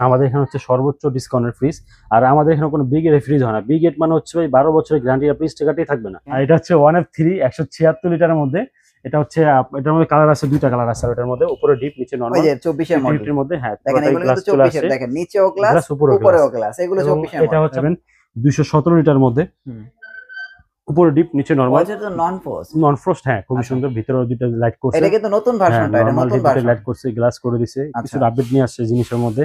আমাদের এখানে হচ্ছে সর্বোচ্চ ডিসকাউন্টের ফ্রিজ। আর আমাদের এখানে কোনো বিগ এর ফ্রিজ হয় না। বিগ এট মানে হচ্ছে ভাই 12 বছরের গ্যারান্টি, আপনি টাকাতেই থাকবে না। আর এটা হচ্ছে 1F3 176 লিটারের মধ্যে। এটা হচ্ছে এটার মধ্যে কালার আছে, দুইটা কালার আছে এটার মধ্যে, উপরে ডিপ নিচে ওই নরমাল। যে 24 এর মডেল এর মধ্যে হ্যাঁ দেখেন, এগুলো গ্লাস কিন্তু চলে 24 এর, আসে, দেখেন নিচেও গ্লাস উপরেও গ্লাস, এগুলো 24 এর এটা মডেল। হচ্ছে 217 লিটার মধ্যে, উপরে ডিপ নিচে নরমাল। এটা তো নন ফ্রস্ট, নন ফ্রস্ট হ্যাঁ, খুবই সুন্দর। ভিতরে দুটো লাইট করছে, এটা কিন্তু নতুন ভার্সনটা, এটা নতুন ভার্সন, লাইট করছে, গ্লাস করে দিছে, কিছু আপডেট নিয়ে আসছে জিনিসের মধ্যে।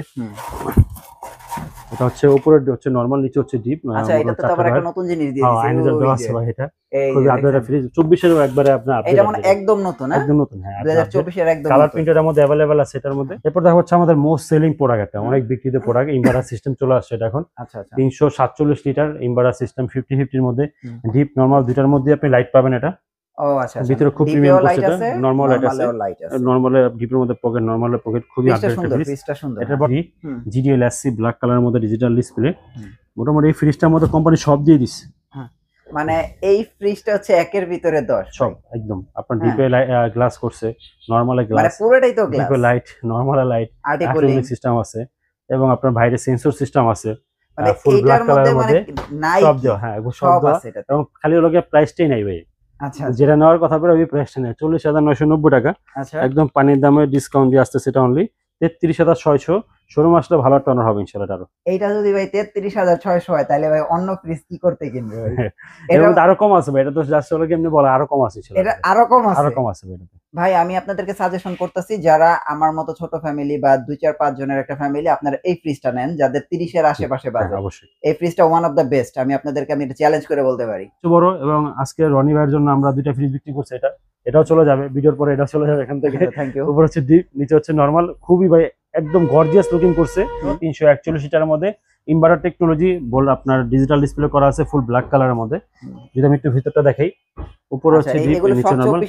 এটা হচ্ছে উপরে হচ্ছে নরমাল, নিচে হচ্ছে ডিপ। আচ্ছা, এটা তো আবার একটা নতুন জিনিস দিয়ে দিয়েছে, আইনাজার দেওয়া আছে ভাই। এটা খুবই আপডেট ফ্রিজ, 24 এর একবারে আপনার আপডেট। এটা মানে একদম নতুন, একদম নতুন হ্যাঁ, 2024 এর একদম কালার প্রিন্টের মধ্যে अवेलेबल আছে এটার মধ্যে। এরপর দেখা হচ্ছে আমাদের মোস্ট সেলিং প্রোডাক্ট, একটা অনেক বিক্রিত প্রোডাক্ট, ইনভার্টার সিস্টেম চলে আসছে এটা এখন। আচ্ছা আচ্ছা, 347 লিটার ইনভার্টার সিস্টেম, 50-50 এর মধ্যে, ডিপ নরমাল দুটার মধ্যে আপনি লাইট পাবেন। এটা ও আচ্ছা, ভিতরে খুব প্রিমিয়াম করছে, এটা নরমাল লাইট আছে, নরমাল ডিপের মধ্যে পকেট, নরমাল পকেট, খুবই আপডেট ফ্রিজটা সুন্দর। এটার পর জিডিএল এসসি ব্ল্যাক কালারের মধ্যে ডিজিটাল ডিসপ্লে। মোটামুটি এই ফ্রিজটার মধ্যে কোম্পানি সব দিয়ে দিচ্ছে, মানে এই ফ্রিজটা হচ্ছে একের ভিতরে 10 সব একদম। আপনার ডিপে গ্লাস করছে, নরমালে গ্লাস, মানে পুরোটাই তো গ্লাস, ডিপে লাইট, নরমালে লাইট, আর্টিকুলিং সিস্টেম আছে, এবং আপনার বাইরে সেন্সর সিস্টেম আছে, মানে ফুল ব্ল্যাক কালারের মধ্যে নাই সব দেওয়া। হ্যাঁ সব আছে এটা, এবং খালি ওগুলো প্রাইসটাই নাই ভাই। আচ্ছা, যেটা নেওয়ার কথা বলে ওই প্রাইসটা নেই, 40,990 টাকা। আচ্ছা, একদম পানির দামে ডিসকাউন্ট দিয়ে আসছে, সেটা অনলি 33,600। শোরুম আসলে ভালো টনার হবে ইনশাআল্লাহ। আরো এইটা যদি ভাই 33,600 হয়, তাহলে ভাই অন্য ফ্রিজ কি করতে কিনবে ভাই? এটা আরো কম আছে ভাই, এটা তো জাস্ট হলো কেমনে বলে, আরো কম আছে, এটা আরো কম আছে, আরো কম আছে ভাই। ভাই আমি আপনাদেরকে সাজেশন করতেছি, যারা আমার মতো ছোট ফ্যামিলি বা 2-4-5 জনের একটা ফ্যামিলি, আপনারা এই ফ্রিজটা নেন, যাদের 30 এর আশেপাশে বাজেট, অবশ্যই এই ফ্রিজটা ওয়ান অফ দা বেস্ট। আমি আপনাদেরকে এটা চ্যালেঞ্জ করে বলতে পারি। বড়, এবং আজকে রনি ভাইয়ের জন্য আমরা দুইটা ফ্রিজ বিক্রি করছি। এটাও চলে যাবে ভিডিওর পরে, এটাও চলে যাবে এখান থেকে। Thank you. উপর হচ্ছে ডিপ, নিচে হচ্ছে নরমাল, খুবই ভাই একদম গর্জিয়াস লুকিং করছে। 341 লিটারের মধ্যে ইনভার্টার টেকনোলজি বল, আপনার ডিজিটাল ডিসপ্লে করা আছে ফুল ব্ল্যাক কালারের মধ্যে। যদি আমি একটু ভিতরটা দেখাই, উপরে হচ্ছে ডিপ, নিচে নরমাল।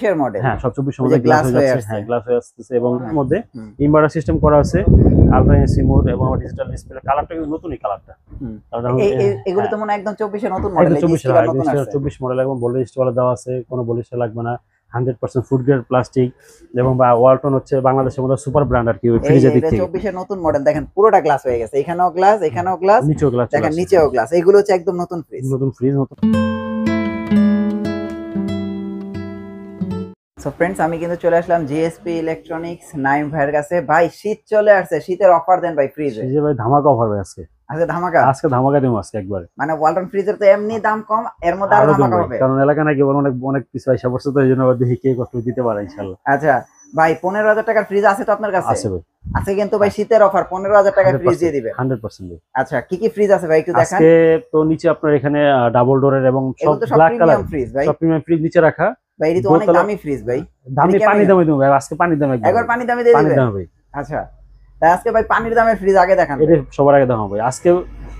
হ্যাঁ সব 24 এর মধ্যে গ্লাস হয়ে যাচ্ছে, হ্যাঁ গ্লাস হয়ে আসছে, এবং এর মধ্যে ইনভার্টার সিস্টেম করা আছে, আলট্রা এসি মোড, এবং ডিজিটাল ডিসপ্লে। কালারটা কিন্তু নতুনই কালারটা, এগুলো তো মনে একদম 24 এর নতুন মডেল, 24 মডেল, এবং বলিশ ওয়ালা দেওয়া আছে, কোনো বলিশ লাগবে না, 100% ফুড গ্রেড প্লাস্টিক, এবং বা ওয়ালটন হচ্ছে বাংলাদেশের মধ্যে সুপার ব্র্যান্ড আর কি ওই ফ্রিজের দিক থেকে। 24 এর নতুন মডেল দেখেন, পুরোটা গ্লাস হয়ে গেছে, এখানেও গ্লাস, এখানেও গ্লাস, নিচেও গ্লাস, দেখেন নিচেও গ্লাস। এগুলো হচ্ছে একদম নতুন ফ্রিজ, নতুন। সো ফ্রেন্ডস, আমি কিন্তু চলে আসলাম জিএসপি ইলেকট্রনিক্স নাইম ভাইয়ের কাছে। ভাই শীত চলে আসছে, শীতের অফার দেন ভাই ফ্রিজে। ভাই ধামাকা অফার ভাই আজকে, আজকে ধামাকা দেবো আজকে একবারে। মানে ওয়ালটন ফ্রিজের তো এমনি দাম কম, এর মধ্যে আরো ধামাকা হবে, কারণ এলাকা নাকি অনেক কিছু আইসা পড়ছে, তো এইজন্য দেখি কে কত দিতে পারে ইনশাআল্লাহ। আচ্ছা ভাই, 15,000 টাকার ফ্রিজ আছে তো আপনার কাছে? আছে ভাই, আছে, কিন্তু ভাই শীতের অফার 15,000 টাকার ফ্রিজ দিয়ে দিবেন 100%। আচ্ছা, কি কি ফ্রিজ আছে ভাই একটু দেখান। আজকে তো নিচে আপনার এখানে ডাবল ডোরের এবং সব ব্ল্যাক কালার ফ্রিজ ভাই, সব প্রিমিয়াম ফ্রিজ নিচে রাখা ভাই। এটা তো অনেক দামি ফ্রিজ ভাই, দামি পানি দামে দেবো ভাই আজকে, পানি দামে একবার পানি দামে দিয়ে দিবেন ভাই। আচ্ছা, তাই আজকে ভাই পানির দামের ফ্রিজ আগে দেখান, এটা সবার আগে দেখাবো ভাই আজকে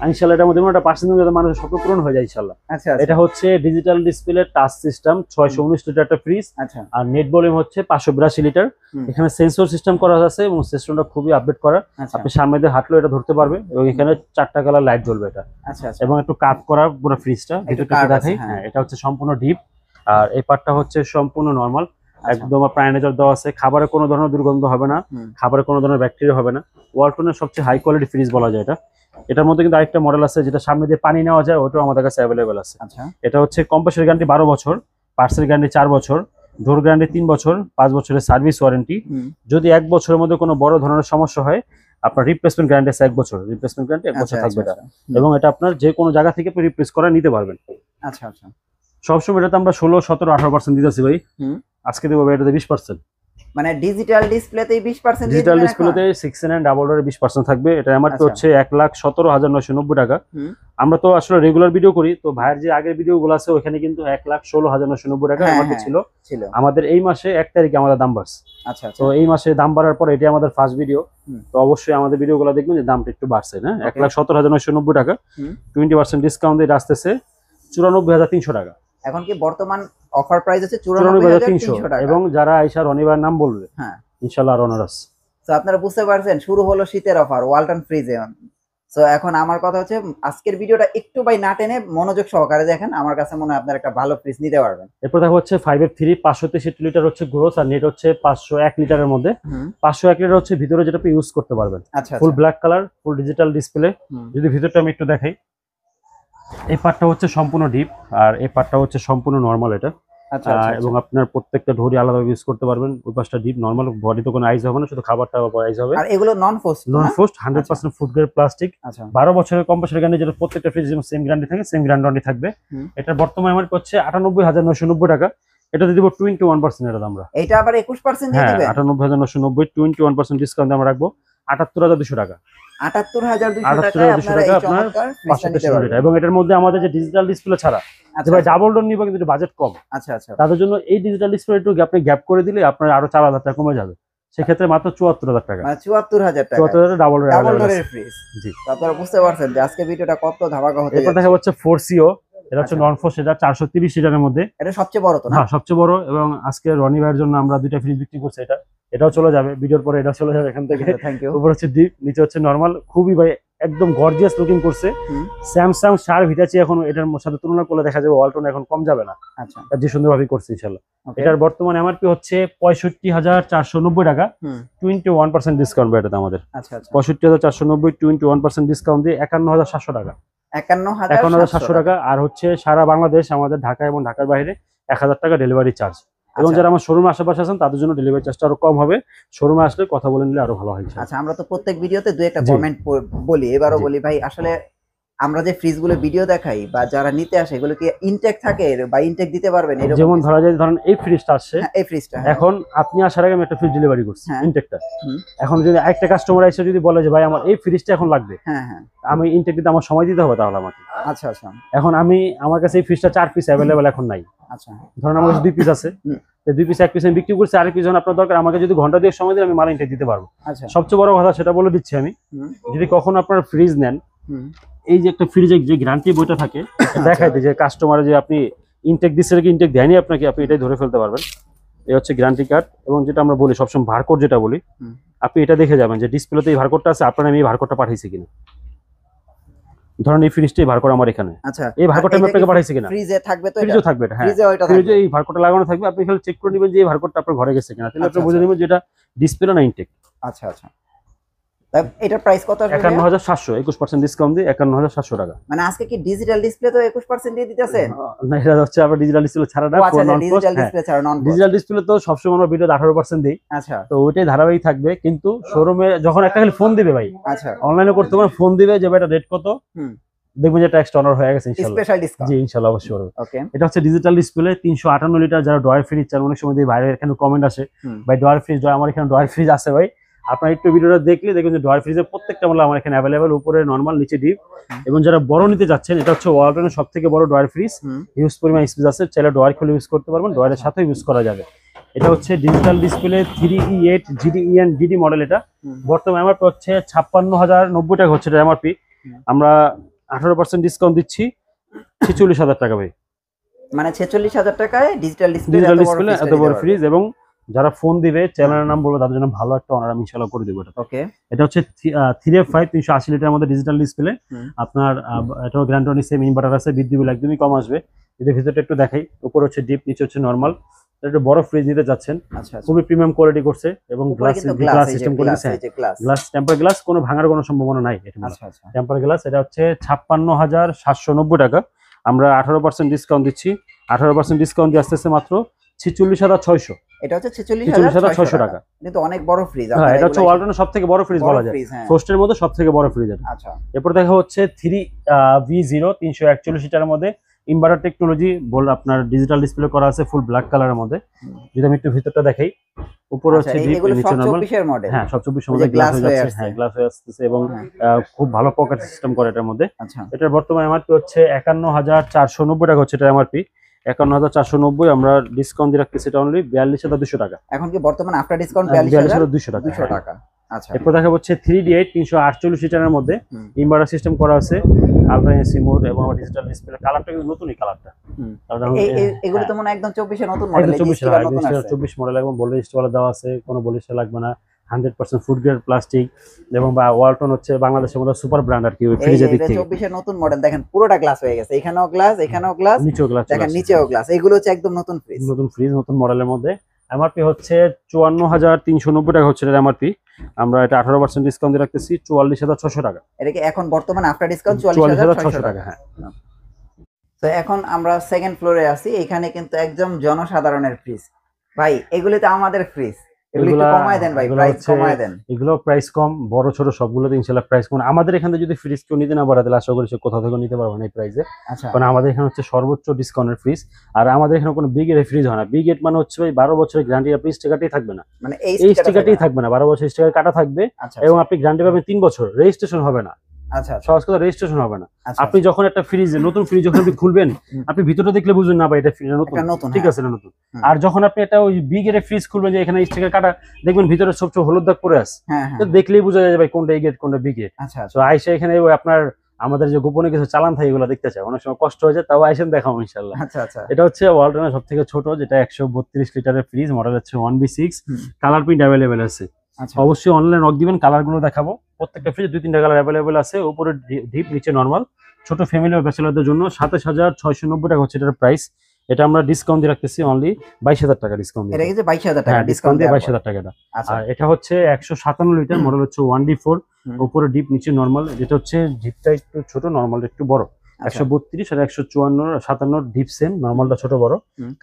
ইনশাআল্লাহ। এটার মধ্যে একটা পার্সেন্ট যাতে মানুষের স্বপ্ন পূরণ হয়ে যায় ইনশাআল্লাহ। আচ্ছা, এটা হচ্ছে digital display touch system, 619 litre একটা ফ্রিজ। আচ্ছা, আর নেট ভলিউম হচ্ছে 582 লিটার। এখানে সেন্সর সিস্টেম করা আছে, এবং সিস্টেমটা খুবই আপডেট করা। আপনি সামনে দিয়ে হাঁটলেও এটা ধরতে পারবে, এবং এখানে 4টা কালার লাইট জ্বলবে এটা। আচ্ছা, এবং একটু কাট করা পুরো ফ্রিজটা, ভিতরটা দেখাই। হ্যাঁ, এটা হচ্ছে সম্পূর্ণ ডিপ, আর এই পার্টটা হচ্ছে সম্পূর্ণ নরমাল, একদম প্রাইনেজার দেওয়া আছে। খাবারে কোনো ধরনের দুর্গন্ধ হবে না, খাবারে কোনো ধরনের ব্যাকটেরিয়া হবে না। ওয়ালটনের সবচেয়ে হাই কোয়ালিটি ফ্রিজ বলা যায় এটা। এটার মধ্যে কিন্তু আরেকটা মডেল আছে যেটা সামনে দিয়ে পানি নেওয়া যায়, ওটাও আমাদের কাছে অ্যাভেলেবেল আছে। এটা হচ্ছে কম্প্রেসর গ্যারান্টি 12 বছর, পার্সেল গ্যারান্টি 4 বছর, ডোর গ্যারান্টি 3 বছর, 5 বছরের সার্ভিস ওয়ারেন্টি। যদি 1 বছরের মধ্যে কোনো বড় ধরনের সমস্যা হয়, আপনার রিপ্লেসমেন্ট গ্যারান্টি আছে 1 বছর, রিপ্লেসমেন্ট গ্যারান্টি 1 বছর থাকবে এটা। এবং এটা আপনার যে কোনো জায়গা থেকে রিপ্লেস করে নিতে পারবেন। আচ্ছা আচ্ছা, সবসময় এটাতে আমরা 16, 17, 18% দিতেছি ভাই। আজকে দেবো ভাই এটাতে 20%। মানে ডিজিটাল ডিসপ্লেতে 20%, ডিজিটাল ডিসপ্লেতে 6 এন্ড ডাবল ডোরে 20% থাকবে। এটা এমআরপি হচ্ছে 1,17,990 টাকা। আমরা তো আসলে রেগুলার ভিডিও করি, তো ভাইয়ের যে আগের ভিডিওগুলো আছে ওখানে কিন্তু 1,16,990 টাকা এমআরপি ছিল। আমাদের এই মাসে 1 তারিখে আমাদের দাম বাড়ছে। আচ্ছা, তো এই মাসে দাম বাড়ার পর এটা আমাদের ফার্স্ট ভিডিও, তো অবশ্যই আমাদের ভিডিওগুলো দেখবেন যে দামটা একটু বাড়ছে না। 1,17,990 টাকা, 20% ডিসকাউন্ট দিয়ে আসতেছে 94,300 টাকা। এখন কি বর্তমান অফার প্রাইস আছে 94,300 টাকা। এবং যারা আইসা রনিবার নাম বলবে, হ্যাঁ ইনশাআল্লাহ আর অনার আছে। তো আপনারা বুঝতে পারছেন, শুরু হলো শীতের অফার ওয়ালটন ফ্রিজে। সো এখন আমার কথা হচ্ছে আজকের ভিডিওটা একটু ভাই না টেনে মনোযোগ সহকারে দেখেন, আমার কাছে মনে হয় আপনার একটা ভালো ফ্রিজ নিতে পারবেন। এরপর দেখো হচ্ছে 5F3 563 লিটার হচ্ছে গ্রোস, আর নেট হচ্ছে 501 লিটারের মধ্যে। 501 লিটার হচ্ছে ভিতরে যেটা আপনি ইউজ করতে পারবেন। আচ্ছা, full black colour, full digital display. যদি ভিতরটা আমি একটু দেখাই, এই পার্টটা হচ্ছে সম্পূর্ণ ডিপ, আর এই পার্টটা হচ্ছে সম্পূর্ণ নরমাল এটা। আচ্ছা, এবং আপনার প্রত্যেকটা ঢোরি আলাদাভাবে ইউজ করতে পারবেন। ওই পাশটা ডিপ নরমাল, বডিতে কোনো আইস হবে না, শুধু খাবারটা আইস হবে। আর এগুলো নন ফ্রোস্ট? নন ফ্রোস্ট 100% ফুড গ্রেড প্লাস্টিক। আচ্ছা, 12 বছরের কম্প্রেসর গ্যারান্টি, যেটা প্রত্যেকটা ফ্রিজ যেমন সেম গ্যারান্টি থাকে, সেম গ্যারান্টি থাকবে। এটা বর্তমানে আমার হচ্ছে 98,990 টাকা। এটা দিয়ে দিব 21% এর দাম আমরা। এটা আবার 21% দিয়ে দিবেন? 98,990, 21% ডিসকাউন্ট আমরা রাখবো 78,200 টাকা। 78,200 টাকায় আপনার এবং এটার মধ্যে আমাদের যে ডিজিটাল ডিসপ্লে ছাড়া, ভাই ডাবল ডোর নিবে কিন্তু বাজেট কম, আচ্ছা আচ্ছা, তাদের জন্য এই ডিজিটাল ডিসপ্লে একটু আপনি গ্যাপ করে দিলে আপনার আরো 4,000 টাকা কমে যাবে। সেক্ষেত্রে মাত্র 74,000 টাকা। মানে 74,000 টাকা 74,000 ডাবল ডোরের ফ্রিজ। জি, আপনারা বুঝতে পারছেন যে আজকে ভিডিওটা কত ধামাকা হতে যাচ্ছে। এটা দেখা হচ্ছে 4CO, এটা হচ্ছে নন ফোর্স, এটা 430 লিটারের মধ্যে। এটা সবচেয়ে বড় তো না? হ্যাঁ, সবচেয়ে বড়। এবং আজকে রনি ভাইয়ের জন্য আমরা দুইটা ফ্রিজ বিক্রি করছি। এটাও চলে যাবে ভিডিওর পরে, এটাও চলে যাবে এখান থেকে। Thank you. উপর হচ্ছে ডিপ, নিচে হচ্ছে নরমাল। খুবই ভাই একদম গর্জিয়াস লুকিং করছে। স্যামসাং শার হিটাচি এখন এটার সাথে তুলনা করলে দেখা যাবে ওয়ালটন এখন কম যাবে না। আচ্ছা, যে সুন্দরভাবে করছে ইনশাআল্লাহ। এটার বর্তমানে এমআরপি হচ্ছে 65,490 টাকা। 21% ডিসকাউন্ট এটাতে আমাদের। আচ্ছা আচ্ছা, 65,490, 21% ডিসকাউন্ট দিয়ে 51,700 টাকা। 51,700 টাকা। আর হচ্ছে সারা বাংলাদেশ, আমাদের ঢাকা এবং ঢাকার বাইরে 1,000 টাকা ডেলিভারি চার্জ। এবং যারা আমার শোরুমে আশেপাশে আছেন তাদের জন্য ডেলিভারি চার্জটা আরো কম হবে। শোরুমে আসলে কথা বলে নিলে আরো ভালো হয়। আচ্ছা, আমরা তো প্রত্যেক ভিডিওতে দুই একটা কমেন্ট বলি, এবারও বলি ভাই, আসলে আমরা যে ফ্রিজগুলো ভিডিও দেখাই বা যারা নিতে আসে এগুলো কি ইনটেক থাকে বা ইনটেক দিতে পারবেন? যেমন ধরা যায়, ধরেন এই ফ্রিজটা আসছে, এই ফ্রিজটা এখন আপনি আসার আগে আমি একটা ফ্রিজ ডেলিভারি করছি ইনটেকটা। এখন যদি একটা কাস্টমার এসে যদি বলে যে ভাই আমার এই ফ্রিজটা এখন লাগবে, আমি ইনটেক দিতে আমার সময় দিতে হবে তাহলে আমাকে। আচ্ছা আচ্ছা, এখন আমার কাছে এই ফ্রিজটা 4 পিস অ্যাভেলেবেল এখন নাই। আচ্ছা, ধরেন আমার কাছে 2 পিস আছে, 2 পিস 1 পিস আমি বিক্রি করছি, আরেক পিস যখন আপনার দরকার আমাকে যদি ঘন্টা 2 সময় দিলে আমি মাল ইনটেক দিতে পারবো। আচ্ছা, সবচেয়ে বড় কথা সেটা বলে দিচ্ছি আমি, যদি কখনো আপনার ফ্রিজ নেন, এই যে একটা ফ্রিজে যে গ্যারান্টি বইটা থাকে দেখাইতে, যে কাস্টমারে যে আপনি ইনটেক দিচ্ছে নাকি ইনটেক দেয়নি আপনাকে, আপনি এটাই ধরে ফেলতে পারবেন। এই হচ্ছে গ্যারান্টি কার্ড। এবং যেটা আমরা বলি সবসময় বারকোড, যেটা বলি আপনি এটা দেখে যাবেন যে ডিসপ্লেতে এই বারকোডটা আছে, আপনার আমি এই বারকোডটা পাঠাইছি কিনা। ধরেন এই ফ্রিজটাই বারকোড আমার এখানে, আচ্ছা, এই বারকোডটা আমি আপনাকে পাঠাইছি কিনা। ফ্রিজে থাকবে তো? ফ্রিজে থাকবে, হ্যাঁ, ফ্রিজে এই বারকোডটা লাগানো থাকবে। আপনি খালি চেক করে নেবেন যে এই বারকোডটা আপনার ঘরে গেছে কিনা, তাহলে আপনি বুঝে নেবেন যে এটা ডিসপ্লে না ইনটেক। আচ্ছা আচ্ছা, এটার প্রাইস কত আসবে? 51,700, 21% ডিসকাউন্ট দিয়ে 51,700 টাকা। মানে আজকে কি ডিজিটাল ডিসপ্লে তো 21% দিয়ে দিতেছেন? না, এটা হচ্ছে আবার ডিজিটাল ডিসপ্লে ছাড়া না, ডিজিটাল ডিসপ্লে ছাড়া নন। ডিজিটাল ডিসপ্লে তো সবসময় আমরা ভিডিওতে 18% দেই। আচ্ছা, তো ওইটাই ধারাবাহিক থাকবে। কিন্তু শোরুমে যখন একটা খালি ফোন দিবে ভাই, আচ্ছা, অনলাইনে করতে পারেন, ফোন দিবে যে এটা রেট কত, দেখবেন যে ট্যাক্স অনার হয়ে গেছে ইনশাআল্লাহ, স্পেশাল ডিসকাউন্ট। জি ইনশাআল্লাহ, অবশ্যই হবে। ওকে, এটা হচ্ছে ডিজিটাল ডিসপ্লে 358 লিটার। যারা ডয়ার ফ্রিজ চান, অনেক সময় বাইরে এখানে কমেন্ট আসে ভাই ডয়ার ফ্রিজ, আমার এখানে ডয়ার ফ্রিজ আছে ভাই। আপনার একটু ভিডিওটা দেখলে দেখবেন যে ডয়ার ফ্রিজের প্রত্যেকটা মাল আমার এখানে অ্যাভেলেবেল, উপরে নরমাল, নিচে ডিপ। এবং যারা বড় নিতে যাচ্ছেন, এটা হচ্ছে ওয়ালটনের সবথেকে বড় ডয়ার ফ্রিজ, হিউজ পরিমাণ স্পেস আছে, চাইলে ডয়ার খুলে ইউজ করতে পারবেন, ডয়ারের সাথে ইউজ করা যাবে। এটা হচ্ছে digital display 3E8 GDEN DD model. এটা বর্তমানে এমআরপি হচ্ছে 56,090 টাকা হচ্ছে এটা এমআরপি। আমরা 18% ডিসকাউন্ট দিচ্ছি 46,000 টাকা ভাই। মানে 46,000 টাকায় ডিজিটাল ডিসপ্লে এত বড় ফ্রিজ। এবং যারা ফোন দিবে, চ্যানেলের নাম বলবে, তাদের জন্য ভালো একটা অনার আমি ইনশাআল্লাহ করে দেব এটা। ওকে, এটা হচ্ছে 3F5 380 লিটারের মধ্যে ডিজিটাল ডিসপ্লে। আপনার এটাও গ্যারান্টি সেম, ইনভার্টার আছে, বিদ্যুৎ বিল একদমই কম আসবে। এর ভিতরটা একটু দেখাই, উপর হচ্ছে ডিপ, নিচে হচ্ছে নরমাল। একটু বড় ফ্রিজ নিতে যাচ্ছেন, খুবই প্রিমিয়াম কোয়ালিটি করছে এবং গ্লাস সিস্টেম করে দিয়েছে। গ্লাস, টেম্পার গ্লাস, কোনো ভাঙার কোনো সম্ভাবনা নাই এটা। Temper glass. এটা হচ্ছে 56,790 টাকা। আমরা 18% ডিসকাউন্ট দিচ্ছি। 18% ডিসকাউন্ট দিয়ে আসতেছে মাত্র 46,600। এটা হচ্ছে 46,600 টাকা। কিন্তু অনেক বড় ফ্রিজ। হ্যাঁ, এটা হচ্ছে ওয়ালটনের সবথেকে বড় ফ্রিজ বলা যায়, ফোস্টের মধ্যে সবথেকে বড় ফ্রিজ এটা। আচ্ছা, এরপর দেখা হচ্ছে 3V0 341 লিটারের মধ্যে ইনভার্টার টেকনোলজি বল, আপনার ডিজিটাল ডিসপ্লে করা আছে, ফুল ব্ল্যাক কালারের মধ্যে। যদি আমি একটু ভিতরটা দেখাই, উপরে হচ্ছে ডিপ, নিচে নরমাল। হ্যাঁ, সব 24 এর মধ্যে গ্লাস হয়ে যাচ্ছে। হ্যাঁ, গ্লাস হয়ে আসছে এবং খুব ভালো পকেট সিস্টেম করে এটার মধ্যে। এটার বর্তমানে এমআরপি হচ্ছে 51,490 টাকা হচ্ছে এটা এমআরপি। 51,490 আমরা ডিসকাউন্ট দিয়ে রাখতেছি এটা অনলি 42,200 টাকা। এখন কি বর্তমানে আফটার ডিসকাউন্ট 42,200 টাকা। আচ্ছা, এরপর দেখা হচ্ছে 3D8 348 লিটারের মধ্যে ইনভার্টার সিস্টেম করা আছে, আলট্রা এসি মোড এবং ডিজিটাল ডিসপ্লে। কালারটা কিন্তু নতুনই কালারটা। এগুলো তো মনে একদম 24 এর নতুন মডেল। 24 মডেল এবং বলে স্টিকার দেওয়া আছে, কোনো বলিশ লাগবে না। 100% ফুড গ্রেড প্লাস্টিক, এবং বা ওয়ালটন হচ্ছে বাংলাদেশের মধ্যে সুপার ব্র্যান্ড আর কি ওই ফ্রিজের দিক থেকে। 24 এর নতুন মডেল দেখেন, পুরোটা গ্লাস হয়ে গেছে, এখানেও গ্লাস, এখানেও গ্লাস, নিচেও গ্লাস, দেখেন নিচেও গ্লাস, এগুলো হচ্ছে একদম নতুন ফ্রিজ। নতুন ফ্রিজ, নতুন মডেলের মধ্যে। এমআরপি হচ্ছে 54,390 টাকা হচ্ছে এর এমআরপি। আমরা এটা 18% ডিসকাউন্ট দিয়ে রাখতেছি 44,600 টাকা। এটা কি এখন বর্তমানে আফটার ডিসকাউন্ট 44,600 টাকা? হ্যাঁ। তো এখন আমরা সেকেন্ড ফ্লোরে আছি, এখানে কিন্তু একদম জনসাধারণের ফ্রিজ। ভাই এগুলি তো আমাদের ফ্রিজ, এগুলো একটু কমায় দেন ভাই, প্রাইস কমায় দেন। এগুলো প্রাইস কম, বড় ছোট সবগুলোতে ইনশাআল্লাহ প্রাইস কম। আমাদের এখানে যদি ফ্রিজ কেউ নিতে না পারে তাহলে আশা করি সে কোথাও থেকে নিতে পারবে না এই প্রাইসে। আচ্ছা, কারণ আমাদের এখানে হচ্ছে সর্বোচ্চ ডিসকাউন্টের ফ্রিজ। আর আমাদের এখানে কোনো বিগ এর ফ্রিজ হয় না। বিগ এট মানে হচ্ছে ভাই 12 বছরের গ্যারান্টি, আপনি স্টিকারটাই থাকবে না, মানে এই স্টিকারটাই থাকবে না, 12 বছর স্টিকার কাটা থাকবে। এবং আপনি গ্যারান্টি পাবেন 3 বছর, রেজিস্ট্রেশন হবে না। আচ্ছা, সহজ কথা, রেজিস্ট্রেশন হবে না। আপনি যখন একটা ফ্রিজ, নতুন ফ্রিজ যখন আপনি খুলবেন, আপনি ভিতরটা দেখলে বুঝবেন না ভাই এটা নতুন, ঠিক আছে, না নতুন। আর যখন আপনি এটা ওই বিগ এর ফ্রিজ খুলবেন যে এখানে স্টিকার কাটা, দেখবেন ভিতরে সব হলুদ দাগ পড়ে আছে, দেখলেই বোঝা যায় ভাই কোনটা এই গেট কোনটা বিগ গেট। তো আইসা এখানে আপনার আমাদের যে গোপনে কিছু চালান থাকে এগুলো দেখতে চাই, অনেক সময় কষ্ট হয়ে যায়, তাও আইসেন দেখাবো ইনশাআল্লাহ। এটা হচ্ছে ওয়ালটনের সব থেকে ছোট, যেটা 132 লিটারের ফ্রিজ, মডেল হচ্ছে 1B6, কালার প্রিন্ট অ্যাভেলেবেল আছে। অবশ্যই অনলাইন নক দিবেন, কালার গুলো দেখাবো। প্রত্যেকটা ফ্রিজে 2-3টা কালার অ্যাভেলেবেল আছে, উপরে ডিপ, নিচে নরমাল। ছোট ফ্যামিলি ও ব্যাচেলারদের জন্য 27,690 টাকা হচ্ছে এটার প্রাইস। এটা আমরা ডিসকাউন্ট দিয়ে রাখতেছি অনলি 22,000 টাকা ডিসকাউন্ট দিয়ে। এটা কি 22,000 টাকা ডিসকাউন্ট দিয়ে 22,000 টাকা এটা। আর এটা হচ্ছে 157 লিটার, মডেল হচ্ছে 1D4, উপরে ডিপ, নিচে নরমাল। যেটা হচ্ছে ডিপটা একটু ছোট, নরমাল একটু বড়। 132 আর 154-57 ডিপ সেম, নরমালটা ছোট বড়।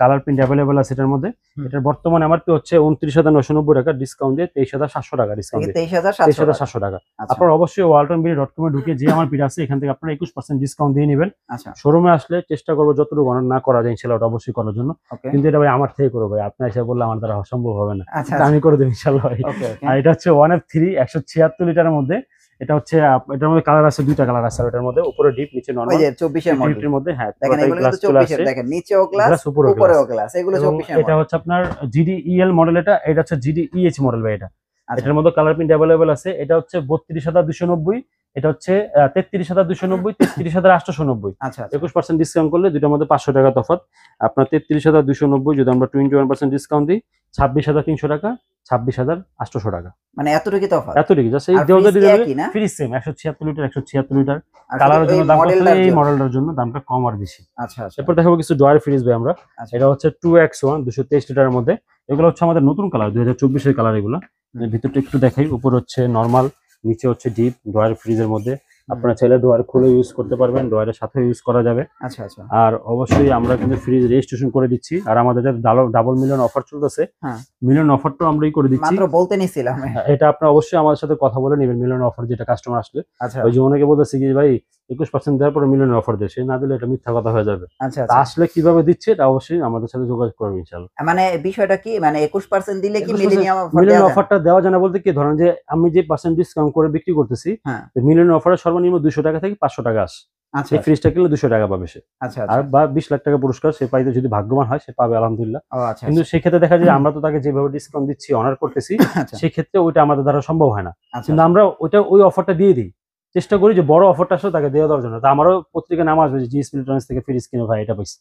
কালার প্রিন্ট অ্যাভেলেবেল আছে এটার মধ্যে। এটার বর্তমানে এমআরপি হচ্ছে 29,990 টাকা, ডিসকাউন্ট দিয়ে 23,700 টাকা ডিসকাউন্ট দিয়ে 23,700 টাকা। আপনারা অবশ্যই waltonberry.com এ ঢুকে যে আমার পিড আছে এখান থেকে আপনারা 21% ডিসকাউন্ট দিয়ে নেবেন। শোরুমে আসলে চেষ্টা করবো যতটুকু গণনা না করা যায় ইনশাআল্লাহ ওটা অবশ্যই করার জন্য, কিন্তু এটা ভাই আমার থেকে করবো ভাই, আপনি এসে বললে আমার দ্বারা সম্ভব হবে না, আমি করে দেব ইনশাআল্লাহ ভাই। আর এটা হচ্ছে 1F3 176 লিটারের মধ্যে। এটা হচ্ছে এটার মধ্যে কালার আছে, 2টা কালার আছে এটার মধ্যে, উপরে ডিপ, নিচে নরমাল। ওই যে 24 এর মডেলের মধ্যে, হ্যাঁ দেখেন এগুলো কিন্তু 24 এর, দেখেন নিচেও গ্লাস, উপরেও গ্লাস, এগুলো 24 এর। এটা হচ্ছে আপনার GDEL মডেল, এটা হচ্ছে GDEH মডেল ভাই। এটা এটার মধ্যে কালার প্রিন্ট अवेलेबल আছে। এটা হচ্ছে 32,290, এটা হচ্ছে 33,290, 33,890। 21% ডিসকাউন্ট করলে দুইটার মধ্যে 500 টাকা তফাৎ। আপনার 33,290 যদি আমরা 21% ডিসকাউন্ট দিই 26,300 টাকা, 26,800 টাকা। মানে এতটুকু তফাৎ, এতটুকু জাস্ট এই দেওয়া দিলে ফ্রি সেম 176 লিটার 176 লিটার। কালারের জন্য দাম কত, এই মডেলটার জন্য দামটা কম আর বেশি। আচ্ছা, এরপর দেখাবো কিছু ডয়ার ফ্রিজ ভাই আমরা। এটা হচ্ছে 2X1 223 লিটারের মধ্যে। এগুলো হচ্ছে আমাদের নতুন কালার, 2024 এর কালার এগুলো। ভিতরটা একটু দেখাই, উপর হচ্ছে নরমাল, নিচে হচ্ছে ডিপ। ডয়ার ফ্রিজের মধ্যে আপনারা চাইলে ডয়ার খুলে ইউজ করতে পারবেন, ডয়ারের সাথে ইউজ করা যাবে। আর অবশ্যই আমরা কিন্তু ফ্রিজ রেজিস্ট্রেশন করে দিচ্ছি। আর আমাদের যে ডাবল মিলিয়ন অফার চলতেছে, মিলিয়ন অফারটাও আমরাই করে দিচ্ছি। মাত্র বলতে নিছিলাম এটা আপনারা অবশ্যই আমাদের সাথে কথা বলে নেবেন, মিলিয়ন অফার যেটা কাস্টমার আসলে। ওই যে অনেকে বলতেছে কি ভাই 21% দেওয়ার পরে মিলিয়ন অফার দেয়, সে না দিলে এটা মিথ্যা কথা হয়ে যাবে। আসলে কিভাবে দিচ্ছে এটা অবশ্যই আমাদের সাথে যোগাযোগ করবে ইনশাআল্লাহ। মানে বিষয়টা কি, মানে 21% দিলে কি মিলিয়ন অফারটা দেওয়া যায় না বলতে কি, ধরেন যে আমি যে পার্সেন্ট ডিসকাউন্ট করে বিক্রি করতেছি, মিলিয়ন অফারে সর্বনিম্ন 200 টাকা থেকে 500 টাকা আসে। এই ফ্রিজটা কিনলে 200 টাকা পাবে সে। আর বা 20 লাখ টাকা পুরস্কার সে পাইতে যদি ভাগ্যবান হয় সে পাবে আলহামদুলিল্লাহ। কিন্তু সেই ক্ষেত্রে দেখা যায় আমরা তো তাকে যেভাবে ডিসকাউন্ট দিচ্ছি, অনার করতেছি, সেই ক্ষেত্রে ওইটা আমাদের দ্বারা সম্ভব হয় না। কিন্তু আমরা ওই অফারটা দিয়ে দিই, চেষ্টা করি যে বড় অফারটা আসলে তাকে দিয়ে দেওয়ার জন্য। তা আমারও পত্রিকা নাম আসবে যে জিএস ইলেকট্রনিক্স থেকে ফ্রিজ কিনে ভাই এটা পাইছি,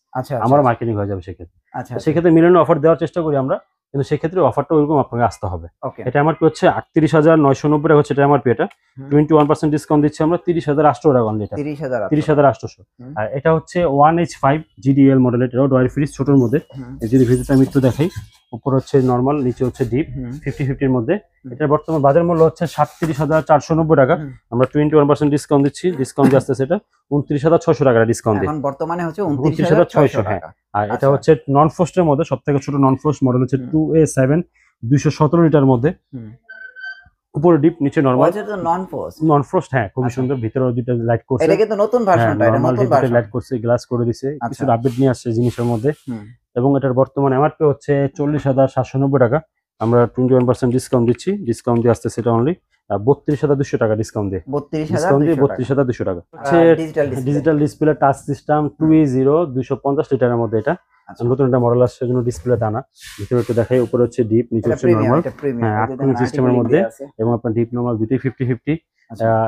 আমারও মার্কেটিং হয়ে যাবে সেক্ষেত্রে। সেক্ষেত্রে মিলিয়ন অফার দেওয়ার চেষ্টা করি আমরা, কিন্তু সেক্ষেত্রে অফারটা ওইরকম আপনাকে আসতে হবে। এটা আমার হচ্ছে 38,990 টাকা হচ্ছে এটা আমার এটা 21% ডিসকাউন্ট দিচ্ছি আমরা 30,800 টাকা অনলি। এটা 30,800। আর এটা হচ্ছে 1H5 GDL মডেল, এটাও ডয়ার ফ্রিজ ছোটর মধ্যে। যদি ভিতরটা আমি একটু দেখাই, উপর হচ্ছে নরমাল, নিচে হচ্ছে ডিপ, 50-50 এর মধ্যে। এটা বর্তমান বাজার মূল্য হচ্ছে 37,490 টাকা, আমরা 21% ডিসকাউন্ট দিচ্ছি। ডিসকাউন্ট দিয়ে আসতেছে এটা 29,600 টাকা ডিসকাউন্ট দিয়ে, এখন বর্তমানে হচ্ছে 29,600 টাকা। আর এটা হচ্ছে নন ফ্রস্টের মধ্যে সবথেকে ছোট নন ফ্রস্ট মডেল হচ্ছে 2A7 217 লিটার মধ্যে, উপরে ডিপ, নিচে নরমাল। এটা তো নন ফ্রস্ট, হ্যাঁ খুব সুন্দর। ভিতরে দুটো লাইট করছে, এটা কিন্তু নতুন ভার্সনটা, এটা নতুন ভার্সন, লাইট করছে, গ্লাস করে দিয়েছে, কিছু আপডেট নিয়ে আসছে জিনিসের মধ্যে। এবং এটার বর্তমানে এমআরপি হচ্ছে 40,790 টাকা, আমরা 21% ডিসকাউন্ট দিচ্ছি। ডিসকাউন্ট দিয়ে আসছে সেটা অনলি 32,200 টাকা ডিসকাউন্ট দিয়ে, 32,200 টাকা। Digital display touch system 2E0 250 লিটারের মধ্যে। এটা নতুন একটা মডেল আসছে, সেজন্য ডিসপ্লে দানা। ভিতরে একটু দেখাই, উপরে হচ্ছে ডিপ, নিচে হচ্ছে নরমাল। হ্যাঁ 8 সিস্টেমের মধ্যে, এবং আপনার ডিপ নরমাল দুটোই 50-50।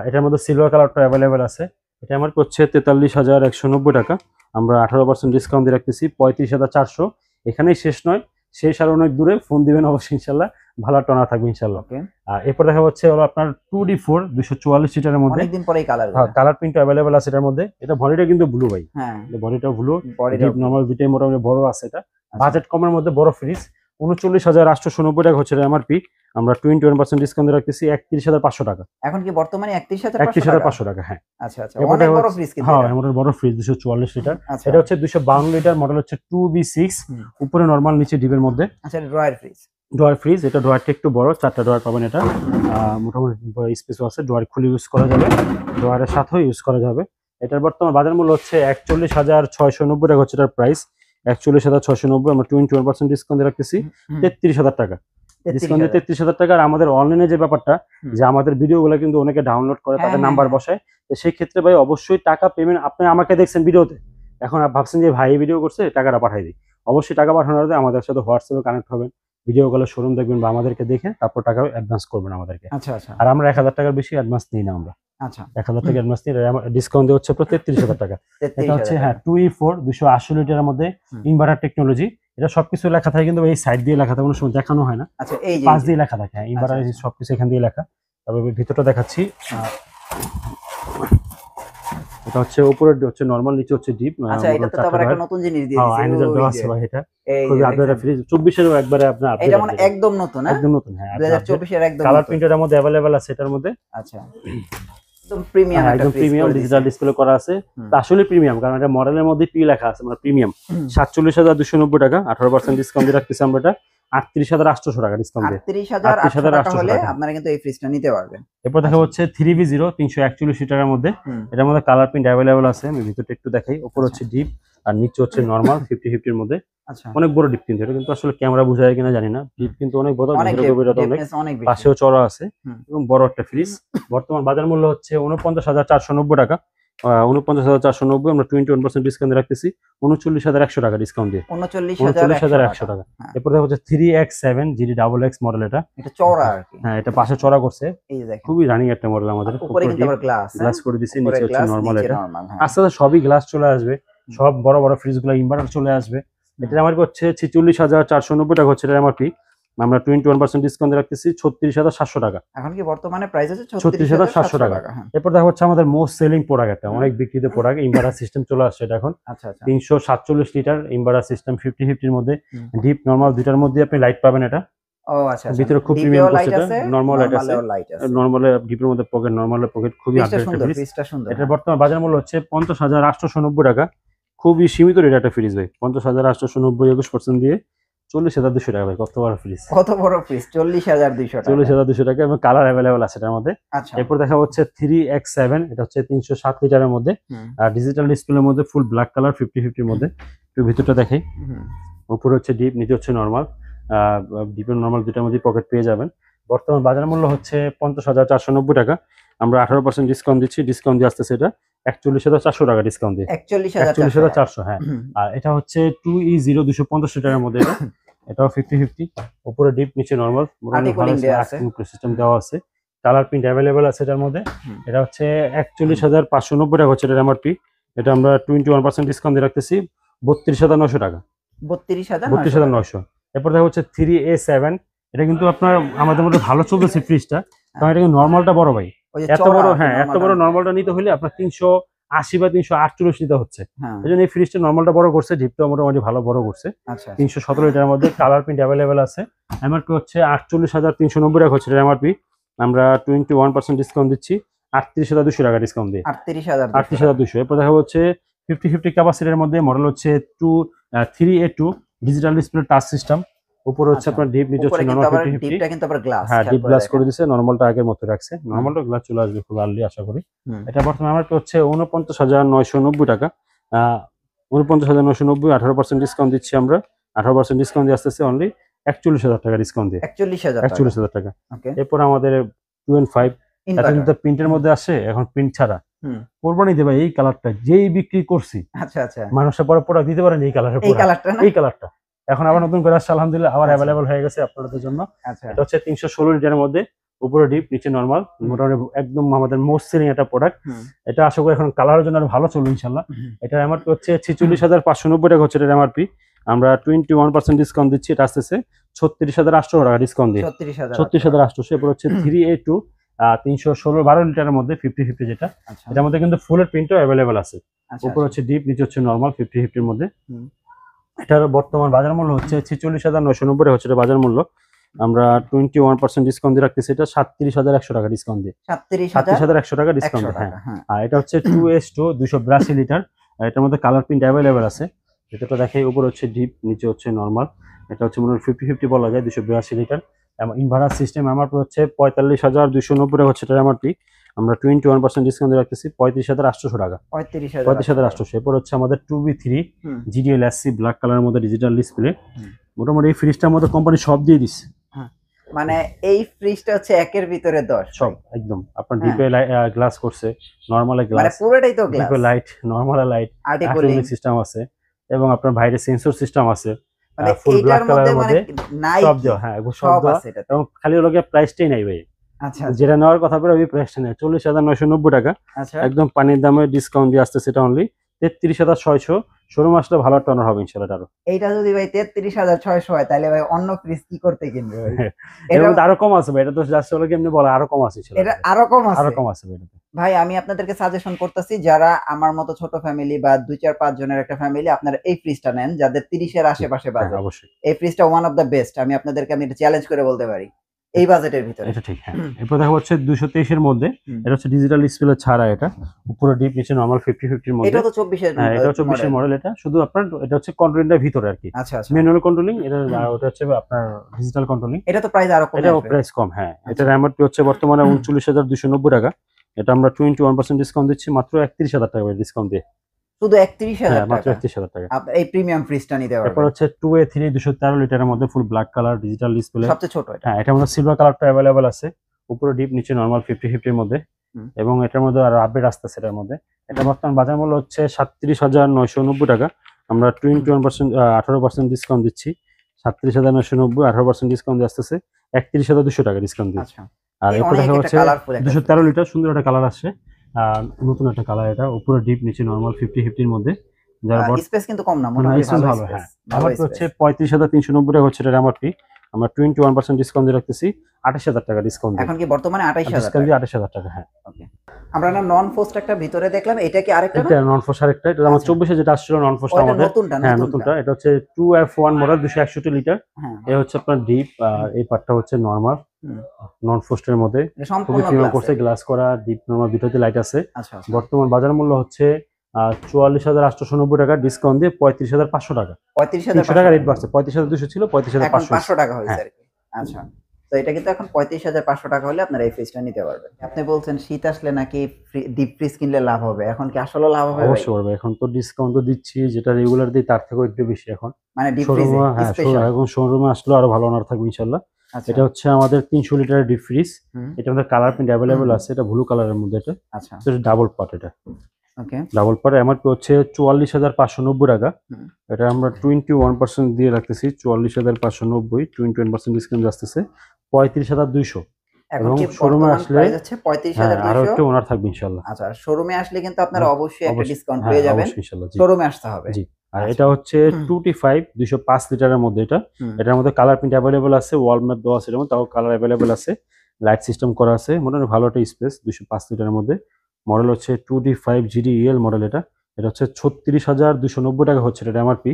এটার মধ্যে সিলভার কালারটা অ্যাভেলেবেল আছে। এটা আমার হচ্ছে 43,190 টাকা, আমরা 18% ডিসকাউন্ট দিয়ে রাখতেছি 35,400। এখানেই শেষ নয়, শেষ আর অনেক দূরে, ফোন দিবেন অবশ্যই ইনশাল্লাহ। ভালো টনার থাকবে ইনশাআল্লাহ। ওকে, আর এরপর দেখা হচ্ছে হলো আপনার 2D4 244 লিটারের মধ্যে অনেকদিন পরেই কালার। হ্যাঁ, কালার প্রিন্ট अवेलेबल আছে এটার মধ্যে। এটা বডিটা কিন্তু ব্লু ভাই, হ্যাঁ, বডিটাও ব্লু, বডিটা ডিপ নরমাল দুইটাই মোটামুটি বড় আছে। এটা আচ্ছা। বাজেট কমের মধ্যে বড় ফ্রিজ ৩৯,৮৯০ টাকা হচ্ছে এমআরপি। আমরা 21% ডিসকাউন্ট রাখতেছি ৩১,৫০০ টাকা। এখন কি বর্তমানে 31,500 টাকা? 31,৫০০ টাকা, হ্যাঁ। আচ্ছা আচ্ছা, অনেক বড় ফ্রিজ কিন্তু। হ্যাঁ, এমন বড় ফ্রিজ 244 লিটার। আচ্ছা, এটা হচ্ছে 252 লিটার, মডেল হচ্ছে 2B6, উপরে নরমাল নিচে ডিপের মধ্যে। আচ্ছা, ড্রয়ার ফ্রিজ। ড্রয়ার ফ্রিজ, এটা ড্রয়ারটা একটু বড়, 4টা ড্রয়ার পাবেন। এটা মোটামুটি স্পেসও আছে, ড্রয়ার খুলে ইউজ করা যাবে, ড্রয়ারের সাথেও ইউজ করা যাবে। এটার বর্তমান বাজার মূল্য হচ্ছে ৪১,৬৯০ টাকা হচ্ছে এটার প্রাইস। ৪১,৬৯০, আমরা 21% ডিসকাউন্ট রাখতেছি ৩৩,০০০ টাকা। ডিসকাউন্ট ৩৩,০০০ টাকা। আর আমাদের অনলাইনে যে ব্যাপারটা, যে আমাদের ভিডিওগুলো কিন্তু অনেকে ডাউনলোড করে তাদের নাম্বার বসায়, তো সেই ক্ষেত্রে ভাই অবশ্যই টাকা পেমেন্ট, আপনি আমাকে দেখছেন ভিডিওতে, এখন ভাবছেন যে ভাই ভিডিও করছে টাকাটা পাঠাই দিই, অবশ্যই টাকা পাঠানোর আগে আমাদের সাথে হোয়াটসঅ্যাপে কানেক্ট হবেন, ভিডিওগুলো শোরুম দেখবেন বা আমাদেরকে দেখে তারপর টাকা অ্যাডভান্স করবেন আমাদেরকে। আচ্ছা আচ্ছা। আর আমরা ১,০০০ টাকার বেশি অ্যাডভান্স নিই না আমরা। আচ্ছা, ১,০০০ টাকা অ্যাডভান্স নিই, ডিসকাউন্ট দিয়ে হচ্ছে ৩৩,০০০ টাকা। এটা হচ্ছে হ্যাঁ 2E4 280 লিটারের মধ্যে ইনভার্টার টেকনোলজি। এটা সবকিছু লেখা থাকে কিন্তু এই সাইড দিয়ে লেখা থাকে, কোনো সময় দেখানো হয় না। আচ্ছা, এই যে পাশ দিয়ে লেখা থাকে, হ্যাঁ ইনভার্টার সবকিছু এখান দিয়ে লেখা। তবে ভিতরটা দেখাচ্ছি। এটা হচ্ছে উপরের হচ্ছে নরমাল, নিচে হচ্ছে ডিপ। আচ্ছা, এটা তো আবার একটা নতুন জিনিস দিয়ে দিয়েছে। আইনার দেওয়া আছে ভাই, এটা খুবই আপডেট ফ্রিজ। 24 এর একবারে আপনার আপডেট, এটা মানে একদম নতুন, একদম নতুন, হ্যাঁ 2024 এর একদম। কালার প্রিন্টের মধ্যে अवेलेबल আছে এটার মধ্যে। আচ্ছা, একদম প্রিমিয়াম, একদম প্রিমিয়াম ডিজিটাল ডিসপ্লে করা আছে। আসলে প্রিমিয়াম, কারণ এটা মডেলের মধ্যে পি লেখা আছে, মানে প্রিমিয়াম। ৪৭,২৯০ টাকা, 18% ডিসকাউন্ট দিয়ে রাখতেছি আমরা। এটা ৩৮,৮০০ টাকা ডিসকাউন্ট দিয়ে, ৩৮,৮০০ টাকা হলে আপনারা কিন্তু এই ফ্রিজটা নিতে পারবেন। এরপর দেখা হচ্ছে 3V0 341 লিটারের মধ্যে। এটার মধ্যে কালার প্রিন্ট अवेलेबल আছে, আমি ভিতরটা একটু দেখাই। উপর হচ্ছে ডিপ আর নিচে হচ্ছে নরমাল 50-50 এর মধ্যে। আচ্ছা, অনেক বড় ডিপ কিন্তু, এটা কিন্তু আসলে ক্যামেরা বোঝায় কিনা জানি না, ডিপ কিন্তু অনেক বড়, অনেক পাশেও চড়া আছে এবং বড় একটা ফ্রিজ। বর্তমান বাজার মূল্য হচ্ছে ৪৯,৪৯০ টাকা। ৪৯,৪৯০ আমরা 21% ডিসকাউন্ট রাখতেছি ৩৯,১০০ টাকা ডিসকাউন্ট দিয়ে, ৩৯,১০০ টাকা। এরপর দেখা হচ্ছে 3X7 GD XX মডেল। এটা চওড়া আর কি, হ্যাঁ এটা পাশে চড়া করছে, এই যে দেখেন খুবই রানিং একটা মডেল আমাদের। উপরে কিন্তু আবার গ্লাস করে দিছি, নিচে হচ্ছে নরমাল। এটা আস্তে আস্তে সবই গ্লাস চলে আসবে, সব বড় বড় ফ্রিজ গুলো ইনভার্টার চলে আসবে। এটা আমার হচ্ছে ৪৬,৪৯০ টাকা হচ্ছে এটা এমআরপি। আমরা 21% ডিসকাউন্ট রাখতেছি ৩৬,৭০০ টাকা। এখন কি বর্তমানে প্রাইস আছে ৩৬,৭০০ টাকা। এরপর দেখা হচ্ছে আমাদের মোস্ট সেলিং প্রোডাক্ট, একটা অনেক বিক্রিত প্রোডাক্ট, ইনভার্টার সিস্টেম চলে আসছে এটা এখন। আচ্ছা আচ্ছা, ৩৪৭ লিটার ইনভার্টার সিস্টেম 50-50 এর মধ্যে, ডিপ নরমাল দুইটার মধ্যে আপনি লাইট পাবেন। এটা ও আচ্ছা, ভিতরে খুব প্রিমিয়াম করছে, এটা নরমাল লাইট আছে, নরমাল ডিপের মধ্যে পকেট, নরমাল পকেট, খুবই আপডেট ফ্রিজটা সুন্দর। এটার বর্তমান বাজার মূল্য হচ্ছে ৫০,৮৯০ টাকা। খুবই সীমিত রেট একটা ফ্রিজ ভাই, ৫০,৮৯০ 21% দিয়ে ৪০,২০০ টাকা ভাই। কত বড় ফ্রিজ, কত বড় ফ্রিজ, ৪০,২০০ টাকা, ৪০,২০০ টাকা এবং কালার अवेलेबल আছে এটার মধ্যে। আচ্ছা, এরপর দেখা হচ্ছে 3X7, এটা হচ্ছে ৩০৭ লিটারের মধ্যে, আর ডিজিটাল ডিসপ্লের মধ্যে, ফুল ব্ল্যাক কালার 50-50 এর মধ্যে। একটু ভিতরটা দেখাই। উপরে হচ্ছে ডিপ, নিচে হচ্ছে নরমাল। ডিপের নরমাল দুটার মধ্যে পকেট পেয়ে যাবেন। বর্তমান বাজার মূল্য হচ্ছে ৫০,৪৯০ টাকা। আমরা 18% ডিসকাউন্ট দিচ্ছি, ডিসকাউন্ট দিয়ে আসতেছে এটা ৪১,৪০০ টাকা ডিসকাউন্ট দিয়ে, ৪১,৪০০। হ্যাঁ, আর এটা হচ্ছে 2E0 250 লিটারের মধ্যে। এটাও 50-50, উপরে ডিপ নিচে নরমাল, সিস্টেম দেওয়া আছে। কালার প্রিন্ট अवेलेबल আছে এটার মধ্যে। এটা হচ্ছে ৪১,৫৯০ টাকা হচ্ছে এটার এমআরপি। এটা আমরা 21% ডিসকাউন্ট দিয়ে রাখতেছি ৩২,৯০০ টাকা, ৩২,৯০০। এরপর দেখা হচ্ছে 3A7, এটা কিন্তু আপনার আমাদের মধ্যে ভালো চলতেছে ফ্রিজটা, কারণ এটা নরমালটা বড় ভাই, এত বড়, হ্যাঁ এত বড় নরমালটা নিতে হলে আপনার ৩৮০ বা ৩৪৮ নিতে হচ্ছে। এই জন্য এই ফ্রিজটা নরমালটা বড় করছে, ডিপটা মোটামুটি ভালো বড় করছে। ৩১৭ লিটারের মধ্যে কালার প্রিন্ট अवेलेबल আছে। এমআরপি হচ্ছে ৪৮,৩৯০ টাকা হচ্ছে এমআরপি। আমরা 21% ডিসকাউন্ট দিচ্ছি ৩৮,২০০ টাকা ডিসকাউন্ট দিয়ে, ৩৮,২০০। এরপর দেখা হচ্ছে 50-50 ক্যাপাসিটির মধ্যে মডেল হচ্ছে 3A2 digital display touch system. উপরে হচ্ছে আপনার ডিপ, নিচে হচ্ছে নরমাল 50-50। ডিপটা কিন্তু আবার গ্লাস, হ্যাঁ ডিপ গ্লাস করে দিয়েছে, নরমালটা আগের মতো রাখছে, নরমালটা গ্লাস চলে আসবে খুব আর্লি আশা করি। এটা বর্তমানে আমার হচ্ছে ৪৯,৯৯০ টাকা। ৪৯,৯৯০, 18% ডিসকাউন্ট দিচ্ছি আমরা। 18% ডিসকাউন্ট দিয়ে আসতেছে অনলি ৪১,০০০ টাকা ডিসকাউন্ট দিয়ে, ৪১,০০০ টাকা। এরপর আমাদের 2N5, এটা কিন্তু প্রিন্টের মধ্যে আসে, এখন প্রিন্ট ছাড়া কোরবানি দেবে এই কালারটা যেই বিক্রি করছি। আচ্ছা আচ্ছা, মানুষের পরে প্রোডাক্ট দিতে পারেন এই কালারের, এই কালারটা এখন আবার নতুন করে আসছে আলহামদুলিল্লাহ, আবার अवेलेबल হয়ে গেছে আপনাদের জন্য। এটা হচ্ছে ৩১৬ লিটারের মধ্যে, উপরে ডিপ নিচে নরমাল, মোটামুটি একদম আমাদের মোস্ট সেলিং একটা প্রোডাক্ট। এটা আশা করি এখন কালারের জন্য ভালো চলবে ইনশাআল্লাহ। এটা এমআরপি হচ্ছে ৪৬,৫৯০ টাকা হচ্ছে এটার এমআরপি। আমরা 21% ডিসকাউন্ট দিচ্ছি, এটা আসতেছে 36,800 টাকা ডিসকাউন্ট দিয়ে, 36,800। এরপর হচ্ছে 3A2 316 লিটারের মধ্যে 50-50 যেটা, এটার মধ্যে কিন্তু ফুলের প্রিন্টও অ্যাভেলেবেল আছে। উপর হচ্ছে ডিপ, নিচে হচ্ছে নরমাল 50-50 এর মধ্যে। এটার বর্তমান বাজার মূল্য হচ্ছে 46,990 হচ্ছে এটা বাজার মূল্য। আমরা 21% ডিসকাউন্ট দিয়ে রাখতেছি, এটা 37,100 টাকা ডিসকাউন্ট দিয়ে, 37,100 টাকা ডিসকাউন্ট। হ্যাঁ, আর এটা হচ্ছে 2S2 282 লিটার, এটার মধ্যে কালার প্রিন্ট অ্যাভেলেবেল আছে। যেটা দেখাই, উপর হচ্ছে ডিপ, নিচে হচ্ছে নরমাল। এটা হচ্ছে মনে হয় 50-50 বলা যায়, 282 লিটার। এবং ইনভার্টার সিস্টেম এমআরপি হচ্ছে 45,290 হচ্ছে এটা এমআরপি। আমরা 21% ডিসকাউন্ট দিয়ে রাখতেছি 35,800 টাকা, 35,800। এরপর হচ্ছে আমাদের 2B3 GDL SC ব্ল্যাক কালারের মধ্যে ডিজিটাল ডিসপ্লে। মোটামুটি এই ফ্রিজটার মধ্যে কোম্পানি সব দিয়ে দিচ্ছে, মানে এই ফ্রিজটা হচ্ছে একের ভিতরে 10 সব একদম। আপনার ডিপে গ্লাস করছে, নরমালে গ্লাস, মানে পুরোটাই তো গ্লাস, ডিপে লাইট, নরমালে লাইট, আর্টিকুলিং সিস্টেম আছে, এবং আপনার বাইরে সেন্সর সিস্টেম আছে। মানে ফুল ব্ল্যাক কালারের মধ্যে নাই সব দেওয়া, হ্যাঁ সব আছে এটা। এবং খালি ওগুলো প্রাইসটাই নাই ভাই। আচ্ছা, যেটা নেওয়ার কথা বলে ওই প্রাইসটা নেই, 40,990 টাকা। একদম পানির দামে ডিসকাউন্ট দিয়ে আসছে, সেটা অনলি 33,600। শোরুম আসলে ভালো টনার হবে ইনশাআল্লাহ। আরো এইটা যদি ভাই 33,600 হয়, তাহলে ভাই অন্য ফ্রিজ কি করতে কিনবে ভাই? এটা আরো কম আছে ভাই, এটা তো জাস্ট হলো কেমনে বলা, আরো কম আছে, এটা আরো কম আছে, আরো কম আছে ভাই। ভাই আমি আপনাদেরকে সাজেশন করতেছি, যারা আমার মতো ছোট ফ্যামিলি বা 2-4-5 জনের একটা ফ্যামিলি, আপনারা এই ফ্রিজটা নেন, যাদের 30 এর আশেপাশে বাজেট। অবশ্যই এই ফ্রিজটা ওয়ান অফ দ্য বেস্ট, আমি আপনাদেরকে এটা চ্যালেঞ্জ করে বলতে পারি এই বাজেটের ভিতরে। এটা ঠিক, হ্যাঁ। এরপর দেখা হচ্ছে 223 এর মধ্যে, এটা হচ্ছে ডিজিটাল ডিসপ্লে ছাড়া, এটা উপরে ডিপ, নিচে নরমাল 50-50 এর মধ্যে। এটা তো 24 এর, হ্যাঁ এটা 24 এর মডেল। এটা শুধু আপনার, এটা হচ্ছে কন্ট্রোলিংটার ভিতরে আর কি, আচ্ছা আচ্ছা, ম্যানুয়াল কন্ট্রোলিং। এটা ওটা হচ্ছে আপনার ডিজিটাল কন্ট্রোলিং। এটা তো প্রাইস আরো কম, এটা প্রাইস কম, হ্যাঁ। এটার এমআরপি হচ্ছে বর্তমানে 39,290 টাকা। এটা আমরা 21% ডিসকাউন্ট দিচ্ছি মাত্র 31,000 টাকা ডিসকাউন্ট দিয়ে, শুধু 31,000 টাকা, মাত্র 31,000 টাকা। আপনি এই প্রিমিয়াম ফ্রিজটা নিতে পারবেন। তারপর হচ্ছে 2A3 213 লিটারের মধ্যে full black colour digital display, সবচেয়ে ছোট এটা। হ্যাঁ, এটার মধ্যে সিলভার কালারটা अवेलेबल আছে, উপরে ডিপ, নিচে নরমাল 50-50 এর মধ্যে। এবং এটার মধ্যে আরো আপডেট আসতেছে এটার মধ্যে। এটা বর্তমান বাজার মূল্য হচ্ছে 37,990 টাকা। আমরা 21% 18% ডিসকাউন্ট দিচ্ছি, 37,990, 18% ডিসকাউন্ট দিয়ে আসতেছে 31,200 টাকা ডিসকাউন্ট দিয়ে। আচ্ছা, আর এরপর দেখা হচ্ছে 213 লিটার, সুন্দর একটা কালার আসছে, নতুন একটা কালার। এটা উপরে ডিপ, নিচে নরমাল 50-50 এর মধ্যে। যার স্পেস কিন্তু কম না, মোটামুটি ভালো, হ্যাঁ। আমার হচ্ছে 35,390 টাকা হচ্ছে এটা এমআরপি। আমরা 21% ডিসকাউন্ট দিয়ে রাখতেছি 28,000 টাকা ডিসকাউন্ট। এখন কি বর্তমানে 28,000 ডিসকাউন্ট দিয়ে 28,000 টাকা, হ্যাঁ। ওকে, আমরা না নন ফোস্ট একটা ভিতরে দেখলাম, এটা কি আরেকটা? এটা নন ফোস্ট আরেকটা, এটা আমার 24 এ যেটা আসছিল নন ফোস্ট আমাদের, হ্যাঁ নতুনটা। এটা হচ্ছে 2F1 মডেল 261 লিটার। এই হচ্ছে আপনার ডিপ, আর এই পার্টটা হচ্ছে নরমাল নন ফোস্টের মধ্যে, খুবই প্রিমিয়াম করছে, গ্লাস করা, ডিপ নরমাল দুটোতে লাইট আছে। বর্তমান বাজার মূল্য হচ্ছে 44,890 টাকা, ডিসকাউন্ট দিয়ে 35,500 টাকা, 35,000 টাকা রেট বাড়ছে। 35,200 ছিল, 35,500 টাকা হয়েছে আর কি। আচ্ছা, তো এটা কিন্তু এখন 35,500 টাকা হলে আপনারা এই ফ্রিজটা নিতে পারবেন। আপনি বলছেন শীত আসলে নাকি ডিপ ফ্রিজ কিনলে লাভ হবে, এখন কি আসলে লাভ হবে? অবশ্যই হবে, এখন তো ডিসকাউন্ট তো দিচ্ছি, যেটা রেগুলার দিই তার থেকেও একটু বেশি এখন। মানে ডিপ ফ্রিজ, হ্যাঁ এখন শোরুমে আসলে আরো ভালো অনার থাকবে ইনশাআল্লাহ। এটা হচ্ছে আমাদের 300 লিটারের ডিপ ফ্রিজ। এটা আমাদের কালার প্রিন্ট अवेलेबल আছে, এটা ব্লু কালারের মধ্যে। এটা আচ্ছা, এটা ডাবল পার্ট, এটা ওকে, ডাবল পার্ট। এমআরপি হচ্ছে 44,590 টাকা। এটা আমরা 21% দিয়ে রাখতেছি, 44,590, 21% ডিসকাউন্ট আসতেছে 35,200। এবং শোরুমে আসলে 35,200 আরো একটু ওনার থাকবে ইনশাআল্লাহ। আচ্ছা, শোরুমে আসলে কিন্তু আপনারা অবশ্যই একটা ডিসকাউন্ট পেয়ে যাবেন, শোরুমে আসতে হবে। জি, আর এটা হচ্ছে 2T5 205 লিটারের মধ্যে। এটার মধ্যে কালার প্রিন্ট अवेलेबल আছে, ওয়াল ম্যাপ দেওয়া আছে, এবং তাও কালার अवेलेबल আছে, লাইট সিস্টেম করা আছে, মোটামুটি ভালো একটা স্পেস। 205 লিটারের মধ্যে মডেল হচ্ছে 2D5 GDEL মডেল। এটা হচ্ছে 36,290 টাকা হচ্ছে এটা এমআরপি,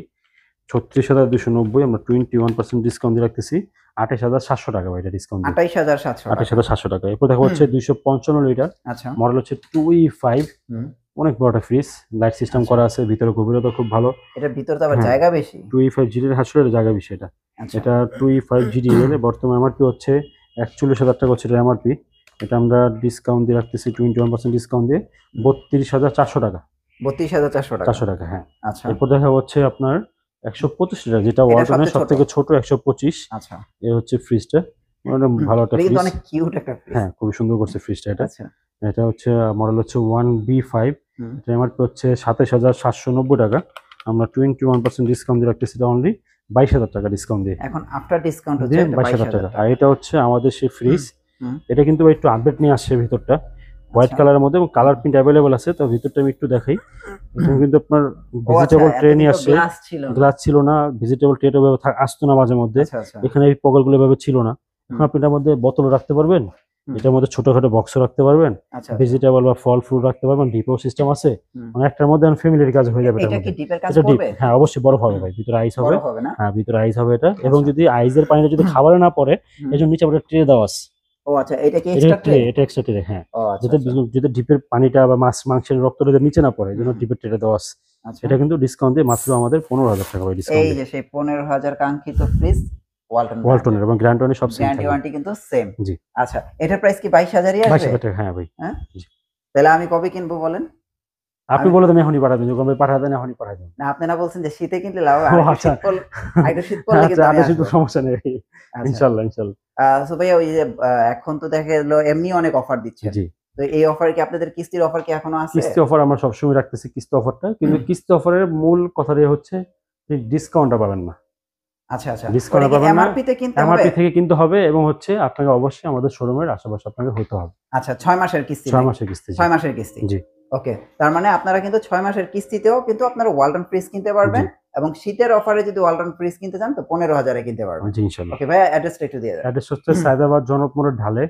36,290। আমরা 21% ডিসকাউন্ট দিয়ে রাখতেছি 28,700 টাকা ভাই, এটা ডিসকাউন্ট 28,700 টাকা। এরপর দেখা হচ্ছে 255 লিটার, আচ্ছা, মডেল হচ্ছে 2E5, অনেক বড় একটা ফ্রিজ, লাইট সিস্টেম করা আছে, ভিতরে গভীরতা খুব ভালো। এটা ভিতরে তো আবার জায়গা বেশি, 2E5 GDL হাসলে জায়গা বেশি। এটা 2E5 GDL বর্তমান এমআরপি হচ্ছে 41,000 টাকা হচ্ছে এটা এমআরপি। এটা আমরা ডিসকাউন্ট দিয়ে রাখতেছি 21% ডিসকাউন্ট দিয়ে 32,400 টাকা, 32,400 টাকা, হ্যাঁ। আচ্ছা, এরপর দেখা হচ্ছে আপনার 125 লিটার, যেটা ওয়ালটনের সবথেকে ছোট 125। আচ্ছা, এই হচ্ছে ফ্রিজটা, মানে ভালো একটা ফ্রিজ, অনেক কিউট একটা ফ্রিজ, হ্যাঁ খুব সুন্দর করছে ফ্রিজটা। এটা হচ্ছে মডেল হচ্ছে 1B5। এটা এমআরপি হচ্ছে 27,790 টাকা। আমরা 21% ডিসকাউন্ট দিয়ে রাখতেছি অনলি 22,000 টাকা ডিসকাউন্ট দিয়ে, এখন আফটার ডিসকাউন্ট হচ্ছে 22,000 টাকা। আর এটা হচ্ছে আমাদের সেই ফ্রিজ, এটা কিন্তু একটু আপডেট নিয়ে আসছে ভিতরটা। হোয়াইট কালারের মধ্যে, এবং কালার প্রিন্ট অ্যাভেলেবল আছে। তো ভিতরটা আমি একটু দেখাই। এখানে কিন্তু আপনার ভেজিটেবল ট্রে নিয়ে আসছে, গ্লাস ছিল না, ভেজিটেবল ট্রেটা ভাবে আসতো না মাঝে মধ্যে, এখানে এই পকেটগুলো ভাবে ছিল না। এখন আপনি এটার মধ্যে বোতল রাখতে পারবেন, এটার মধ্যে ছোটখাটো বক্স রাখতে পারবেন, ভেজিটেবল বা ফল ফ্রুট রাখতে পারবেন, ডিপও সিস্টেম আছে, মানে একটার মধ্যে ফ্যামিলির কাজ হয়ে যাবে। এটা কি ডিপের কাজ এটা ডিপ, করবে? হ্যাঁ অবশ্যই বরফ হবে ভাই, ভিতরে আইস হবে। হবে না? হ্যাঁ ভিতরে আইস হবে এটা। এবং যদি আইসের পানিটা যদি খাবারে না পড়ে, এজন্য নিচে একটা ট্রে দেওয়া আছে। ও আচ্ছা, এটা কি এক্সট্রা ট্রে? এটা এক্সট্রা ট্রে, হ্যাঁ। ও আচ্ছা, যদি ডিপের পানিটা বা মাছ মাংসের রক্তটা যদি নিচে না পড়ে, এজন্য ডিপের ট্রে দেওয়া আছে। এটা কিন্তু ডিসকাউন্ট দিয়ে মাত্র আমাদের 15,000 টাকা ভাই ডিসকাউন্ট। এই যে সেই 15,000 কাঙ্ক্ষিত ফ্রিজ ওয়ালটনের, এবং গ্যারান্টি ওয়ারেন্টি সব সেম থাকবে। গ্যারান্টি ওয়ারেন্টি কিন্তু সেম। জি। আচ্ছা, এটার প্রাইস কি 22,000ই আসবে? 22,000 টাকা, হ্যাঁ ভাই। হ্যাঁ, জি। তাহলে আমি কবে কিনবো বলেন? আপনি বলে দেন, এখনই পাঠাবেন, যখন পাঠাবেন দেন এখনই পাঠাই দেন। না, আপনি না বলছেন যে শীতে কিনলে লাভ হবে, আরেকটু শীত পড়লে কিন্তু আমি আচ্ছা, আসবো। সমস্যা নেই ইনশাআল্লাহ ইনশাআল্লাহ। সো ভাইয়া, ওই যে এখন তো দেখা গেলো এমনি অনেক অফার দিচ্ছে। জি। তো এই অফার কি আপনাদের কিস্তির অফার কি এখনো আছে? কিস্তি অফার আমরা সবসময় রাখতেছি, কিস্তি অফারটা, কিন্তু কিস্তি অফারের মূল কথাটাই হচ্ছে ডিসকাউন্টটা পাবেন না। আচ্ছা আচ্ছা, ডিসকাউন্ট পাবেন না, এমআরপি তে কিনতে হবে? এমআরপি থেকে কিনতে হবে, এবং হচ্ছে আপনাকে অবশ্যই আমাদের শোরুমের আশেপাশে আপনাকে হতে হবে। আচ্ছা, 6 মাসের কিস্তি? 6 মাসের কিস্তি। 6 মাসের কিস্তি, জি। ওকে। তার মানে আপনারা কিন্তু 6 মাসের কিস্তিতেও কিন্তু আপনারা ওয়ালটন ফ্রিজ কিনতে পারবেন, এবং শীতের অফারে যদি ওয়ালটন ফ্রিজ কিনতে চান তো 15,000 এ কিনতে পারবেন। জি ইনশাআল্লাহ। ওকে ভাইয়া, অ্যাড্রেসটা একটু দিয়ে দেন। অ্যাড্রেস হচ্ছে সায়দাবাদ জনক মোড়ের ঢালে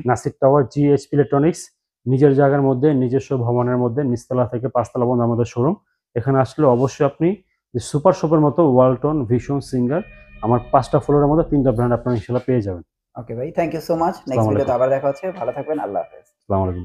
নাসিক টাওয়ার, জিএইচপি ইলেকট্রনিক্স, নিজের জায়গার মধ্যে, নিজস্ব ভবনের মধ্যে, নিচতলা থেকে 5তলা পর্যন্ত আমাদের শোরুম। এখানে আসলে অবশ্যই আপনি যে সুপার শপের মতো ওয়ালটন, ভিশন, সিঙ্গার, আমার 5টা ফ্লোরের মধ্যে 3টা ব্র্যান্ড আপনারা ইনশাআল্লাহ পেয়ে যাবেন। ওকে ভাই, thank you so much. Next ভিডিওতে আবার দেখা হচ্ছে, ভালো থাকবেন, আল্লাহ হাফেজ। আসসালামু আলাইকুম।